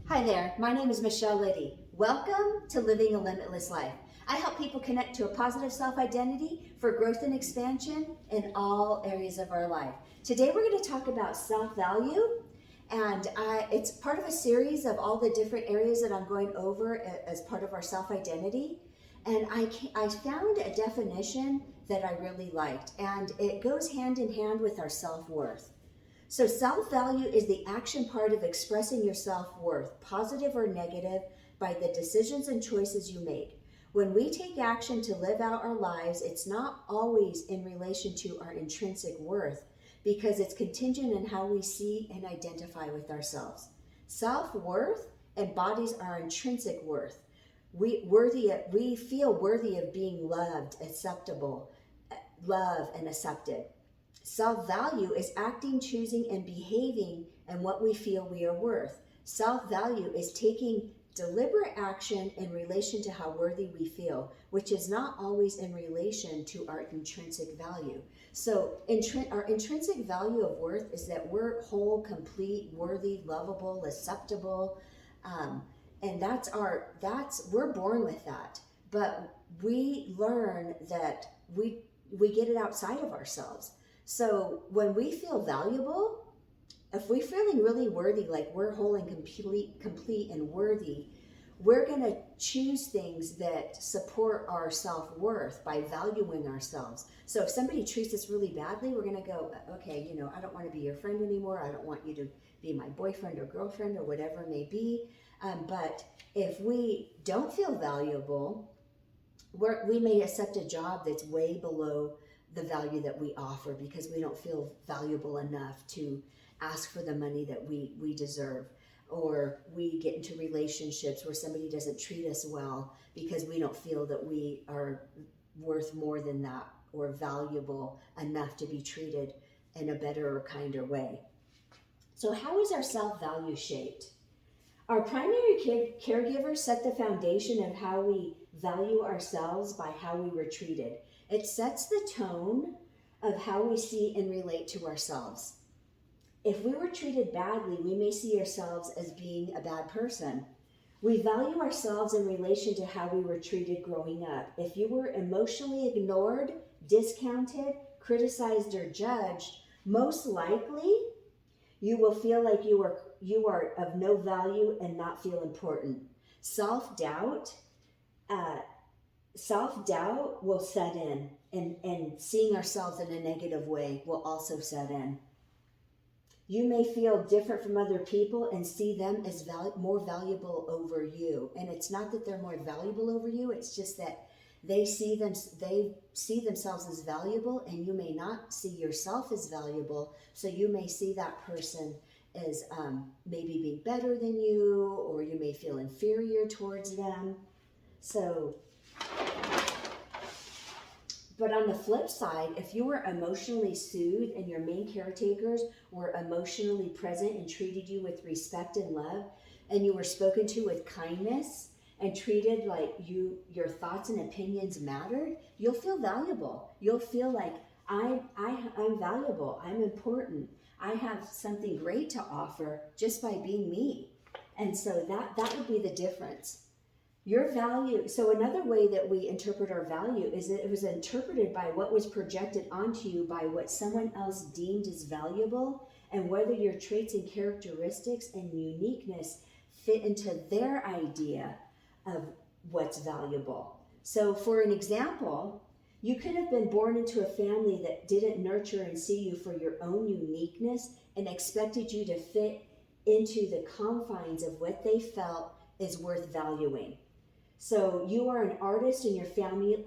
Hi there, my name is Michelle Liddy. Welcome to Living a Limitless Life. I help people connect to a positive self-identity for growth and expansion in all areas of our life. Today we're going to talk about self-value, and it's part of a series of all the different areas that I'm going over as part of our self-identity. And I found a definition that I really liked, and it goes hand in hand with our self-worth. So self-value is the action part of expressing your self-worth, positive or negative, by the decisions and choices you make. When we take action to live out our lives, it's not always in relation to our intrinsic worth because it's contingent on how we see and identify with ourselves. Self-worth embodies our intrinsic worth. We feel worthy of being loved, acceptable, loved and accepted. Self-value is acting, choosing, and behaving in what we feel we are worth. Self-value is taking deliberate action in relation to how worthy we feel, which is not always in relation to our intrinsic value. So our intrinsic value of worth is that we're whole, complete, worthy, lovable, acceptable, and we're born with that. But we learn that we get it outside of ourselves. So when we feel valuable, if we're feeling really worthy, like we're whole and complete and worthy, we're going to choose things that support our self-worth by valuing ourselves. So if somebody treats us really badly, we're going to go, okay, I don't want to be your friend anymore. I don't want you to be my boyfriend or girlfriend or whatever it may be. But if we don't feel valuable, we may accept a job that's way below the value that we offer because we don't feel valuable enough to ask for the money that we deserve. Or we get into relationships where somebody doesn't treat us well because we don't feel that we are worth more than that or valuable enough to be treated in a better or kinder way. So how is our self-value shaped? Our primary caregivers set the foundation of how we value ourselves by how we were treated. It sets the tone of how we see and relate to ourselves. If we were treated badly, we may see ourselves as being a bad person. We value ourselves in relation to how we were treated growing up. If you were emotionally ignored, discounted, criticized, or judged, most likely you will feel like you are of no value and not feel important. Self-doubt will set in, and seeing ourselves in a negative way will also set in. You may feel different from other people and see them as more valuable over you. And it's not that they're more valuable over you, it's just that they see themselves as valuable, and you may not see yourself as valuable. So you may see that person as maybe being better than you, or you may feel inferior towards them. But on the flip side, if you were emotionally soothed and your main caretakers were emotionally present and treated you with respect and love, and you were spoken to with kindness and treated like your thoughts and opinions mattered, you'll feel valuable. You'll feel like I'm valuable, I'm important, I have something great to offer just by being me. And so that would be the difference. Your value, so another way that we interpret our value is that it was interpreted by what was projected onto you by what someone else deemed as valuable, and whether your traits and characteristics and uniqueness fit into their idea of what's valuable. So for an example, you could have been born into a family that didn't nurture and see you for your own uniqueness and expected you to fit into the confines of what they felt is worth valuing. So you are an artist and your family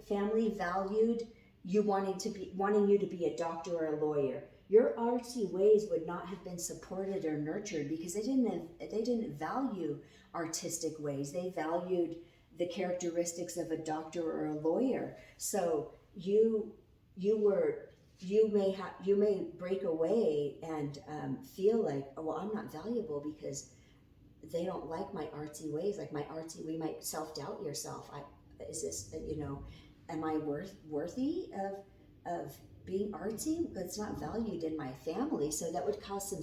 valued you wanting you to be a doctor or a lawyer. Your artsy ways would not have been supported or nurtured because they didn't value artistic ways. They valued the characteristics of a doctor or a lawyer. So you may break away and feel like, oh, well, I'm not valuable because they don't like my artsy ways. Like we might self-doubt yourself. Am I worthy of being artsy? That's not valued in my family. So that would cause some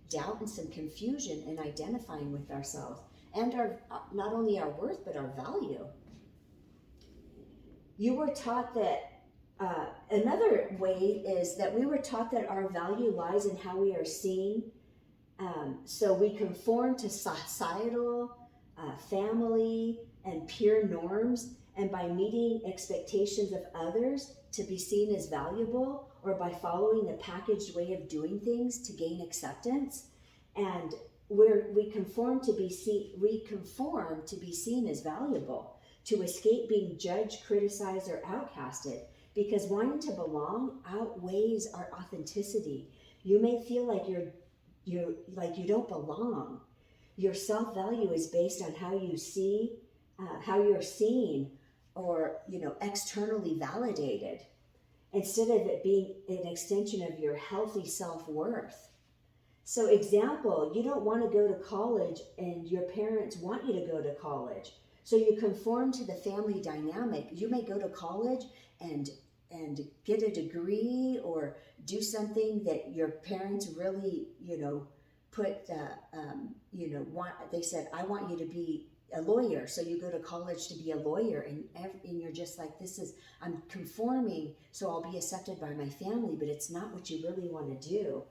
doubt and some confusion in identifying with ourselves and our not only our worth but our value. You were taught that another way is that we were taught that our value lies in how we are seen. So we conform to societal, family, and peer norms, and by meeting expectations of others to be seen as valuable, or by following the packaged way of doing things to gain acceptance. And we conform to be seen as valuable, to escape being judged, criticized, or outcasted, because wanting to belong outweighs our authenticity. You may feel like you don't belong. Your self-value is based on how you see, how you're seen, or externally validated, instead of it being an extension of your healthy self-worth. So example, you don't want to go to college and your parents want you to go to college. So you conform to the family dynamic. You may go to college and get a degree or do something that your parents really, put, they said, I want you to be a lawyer. So you go to college to be a lawyer, and you're just like, I'm conforming so I'll be accepted by my family, but it's not what you really want to do.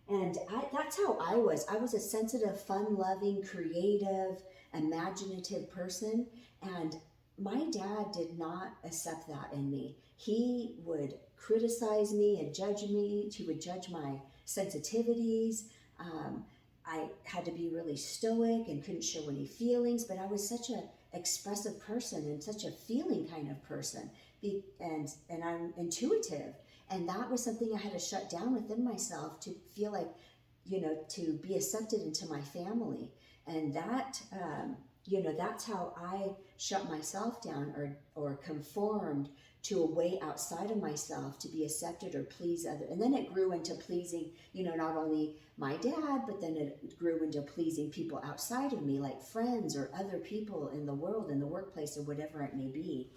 And that's how I was. I was a sensitive, fun-loving, creative, imaginative person, and my dad did not accept that in me. He would criticize me and judge me. He would judge my sensitivities. I had to be really stoic and couldn't show any feelings, but I was such an expressive person and such a feeling kind of person. And I'm intuitive. And that was something I had to shut down within myself to feel like, to be accepted into my family. And that, that's how I shut myself down or conformed to a way outside of myself to be accepted or please others. And then it grew into pleasing, not only my dad, but then it grew into pleasing people outside of me, like friends or other people in the world, in the workplace, or whatever it may be.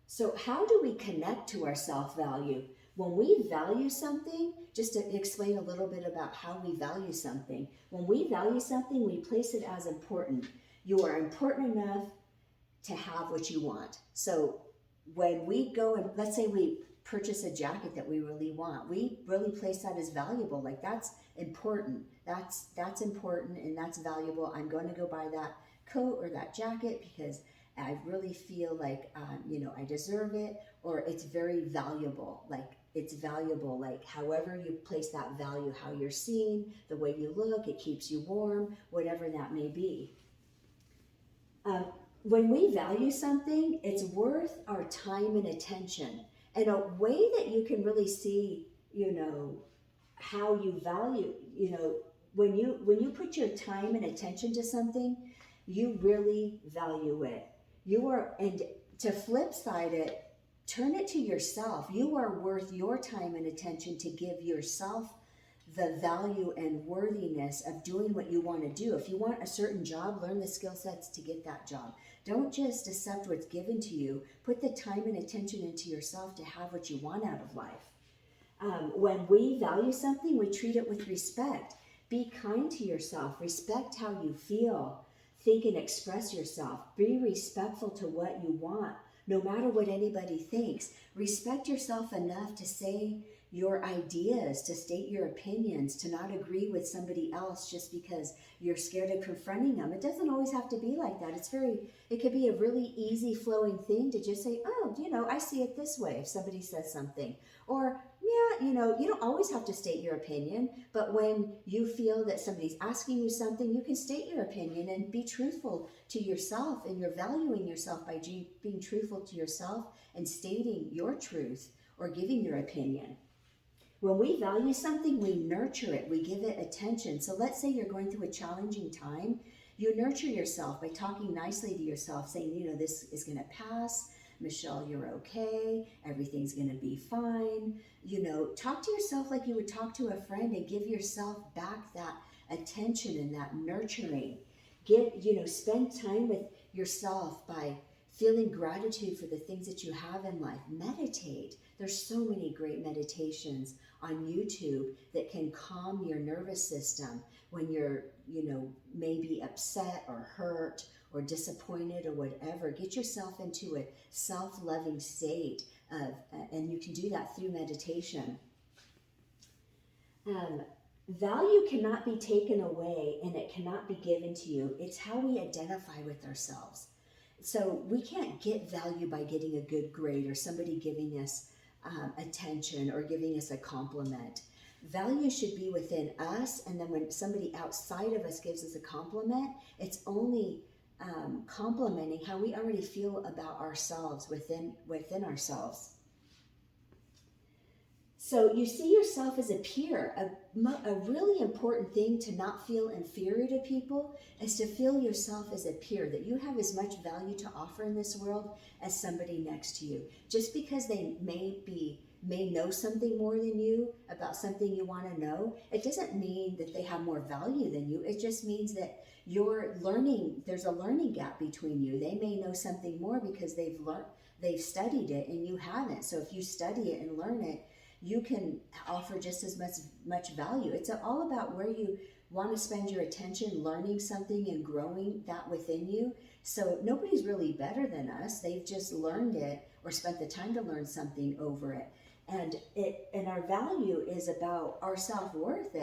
So how do we connect to our self-value? When we value something, just to explain a little bit about how we value something. When we value something, we place it as important. You are important enough to have what you want. So when we go and let's say we purchase a jacket that we really want, we really place that as valuable. Like that's important. That's important and that's valuable. I'm going to go buy that coat or that jacket because I really feel like, I deserve it, or it's very valuable. Like it's valuable, like however you place that value, how you're seen, the way you look, it keeps you warm, whatever that may be. When we value something, it's worth our time and attention. And a way that you can really see, how you value, when you put your time and attention to something, you really value it. And to flip side it, turn it to yourself. You are worth your time and attention to give yourself the value and worthiness of doing what you want to do. If you want a certain job, learn the skill sets to get that job. Don't just accept what's given to you. Put the time and attention into yourself to have what you want out of life. When we value something, we treat it with respect. Be kind to yourself. Respect how you feel. Think and express yourself. Be respectful to what you want, no matter what anybody thinks. Respect yourself enough to say your ideas, to state your opinions, to not agree with somebody else just because you're scared of confronting them. It doesn't always have to be like that. It could be a really easy flowing thing to just say, I see it this way if somebody says something. Or, you don't always have to state your opinion, but when you feel that somebody's asking you something, you can state your opinion and be truthful to yourself, and you're valuing yourself by being truthful to yourself and stating your truth or giving your opinion. When we value something, we nurture it, we give it attention. So let's say you're going through a challenging time, you nurture yourself by talking nicely to yourself, saying, this is going to pass. Michelle, you're okay. Everything's going to be fine. Talk to yourself like you would talk to a friend and give yourself back that attention and that nurturing. Spend time with yourself by feeling gratitude for the things that you have in life. Meditate. There's so many great meditations on YouTube that can calm your nervous system when you're, maybe upset or hurt or disappointed or whatever. Get yourself into a self-loving state and you can do that through meditation. Value cannot be taken away and it cannot be given to you. It's how we identify with ourselves. So we can't get value by getting a good grade or somebody giving us attention or giving us a compliment. Value should be within us, and then when somebody outside of us gives us a compliment, it's only complimenting how we already feel about ourselves within ourselves. So you see yourself as a peer. A really important thing to not feel inferior to people is to feel yourself as a peer, that you have as much value to offer in this world as somebody next to you. Just because they may know something more than you about something you want to know, it doesn't mean that they have more value than you. It just means that there's a learning gap between you. They may know something more because they've studied it and you haven't. So if you study it and learn it, you can offer just as much value. It's all about where you want to spend your attention, learning something and growing that within you. So nobody's really better than us. They've just learned it or spent the time to learn something over it. And our value is about our self-worth.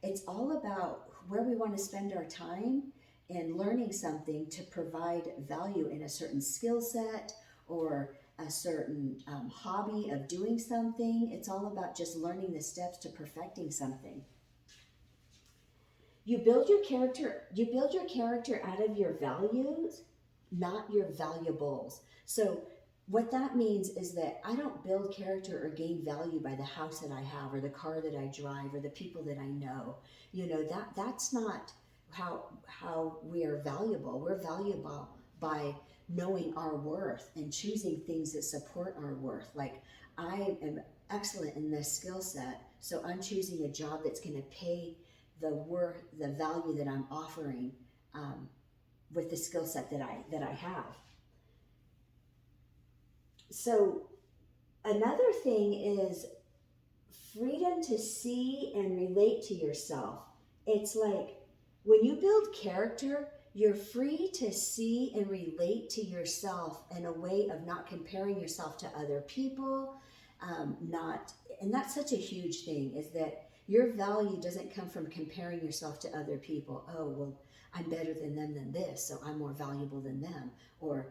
It's all about where we want to spend our time in learning something to provide value in a certain skill set or a certain hobby of doing something. It's all about just learning the steps to perfecting something. You build your character out of your values, not your valuables. So what that means is that I don't build character or gain value by the house that I have or the car that I drive or the people that I know. That's not how we are valuable. We're valuable by knowing our worth and choosing things that support our worth. Like, I am excellent in this skill set, so I'm choosing a job that's going to pay the value that I'm offering with the skill set that I have. So another thing is freedom to see and relate to yourself. It's like when you build character, you're free to see and relate to yourself in a way of not comparing yourself to other people, and that's such a huge thing, is that your value doesn't come from comparing yourself to other people. Oh, well, I'm better than them than this, so I'm more valuable than them. Or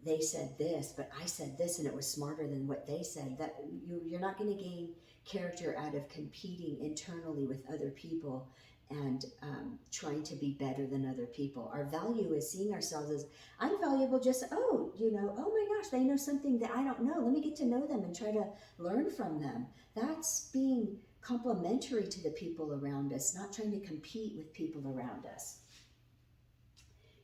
they said this, but I said this and it was smarter than what they said. That you're not going to gain character out of competing internally with other people and trying to be better than other people. Our value is seeing ourselves as, I'm valuable just, oh my gosh, they know something that I don't know. Let me get to know them and try to learn from them. That's being complementary to the people around us, not trying to compete with people around us.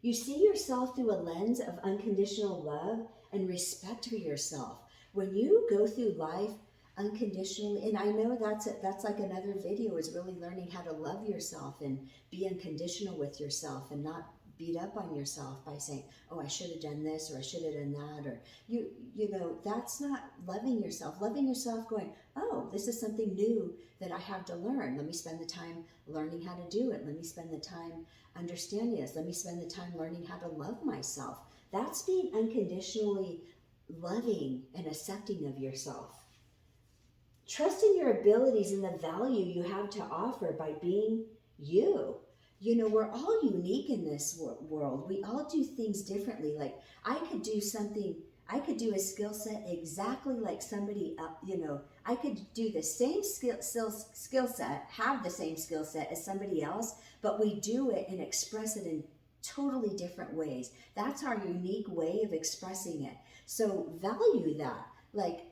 You see yourself through a lens of unconditional love and respect for yourself. When you go through life unconditionally, and I know that's like another video, is really learning how to love yourself and be unconditional with yourself and not beat up on yourself by saying, oh, I should have done this or I should have done that, or that's not loving yourself. Loving yourself going, oh, this is something new that I have to learn. Let me spend the time learning how to do it. Let me spend the time understanding this. Let me spend the time learning how to love myself. That's being unconditionally loving and accepting of yourself. Trust in your abilities and the value you have to offer by being you. We're all unique in this world. We all do things differently. Like, I could do a skill set exactly like somebody else. I could do the same skill set, have the same skill set as somebody else, but we do it and express it in totally different ways. That's our unique way of expressing it. So value that. Like,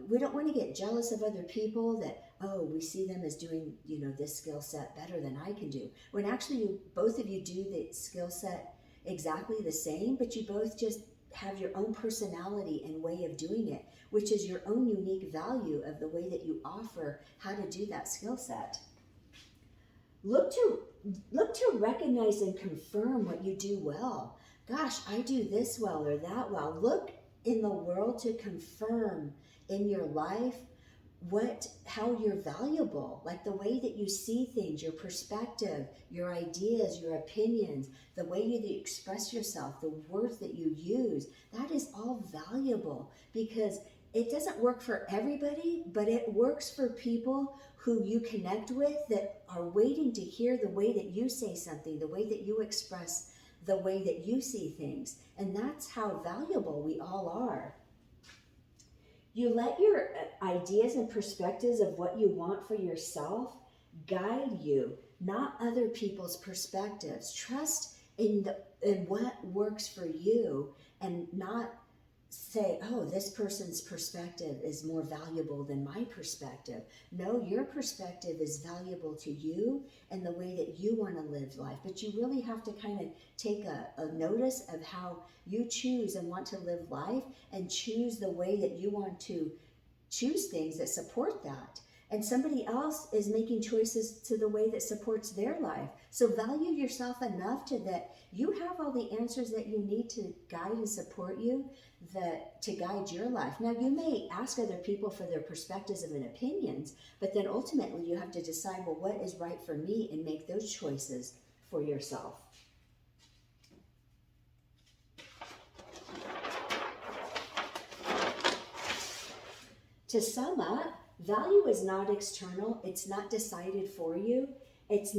we don't want to get jealous of other people that, oh, we see them as doing, this skill set better than I can do. When actually both of you do the skill set exactly the same, but you both just have your own personality and way of doing it, which is your own unique value of the way that you offer how to do that skill set. Look to recognize and confirm what you do well. gosh, I do this well or that well. Look in the world to confirm in your life how you're valuable, like the way that you see things, your perspective, your ideas, your opinions, the way you express yourself, the words that you use. That is all valuable, because it doesn't work for everybody, but it works for people who you connect with that are waiting to hear the way that you say something, the way that you express, the way that you see things. And that's how valuable we all are. You let your ideas and perspectives of what you want for yourself guide you, not other people's perspectives. Trust in what works for you, and not say, oh, this person's perspective is more valuable than my perspective. No, your perspective is valuable to you and the way that you want to live life. But you really have to kind of take a notice of how you choose and want to live life, and choose the way that you want to choose things that support that. And somebody else is making choices to the way that supports their life. So value yourself enough that you have all the answers that you need to guide and support you, to guide your life. Now, you may ask other people for their perspectives and opinions, but then ultimately you have to decide, well, what is right for me, and make those choices for yourself. To sum up, value is not external. It's not decided for you. It's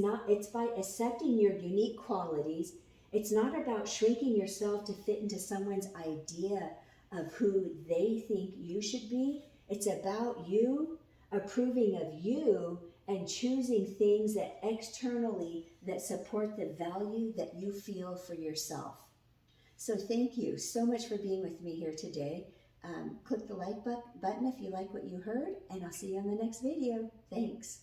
by accepting your unique qualities. It's not about shrinking yourself to fit into someone's idea of who they think you should be. It's about you approving of you and choosing things that externally that support the value that you feel for yourself. So thank you so much for being with me here today. Click the like button if you like what you heard, and I'll see you on the next video. Thanks.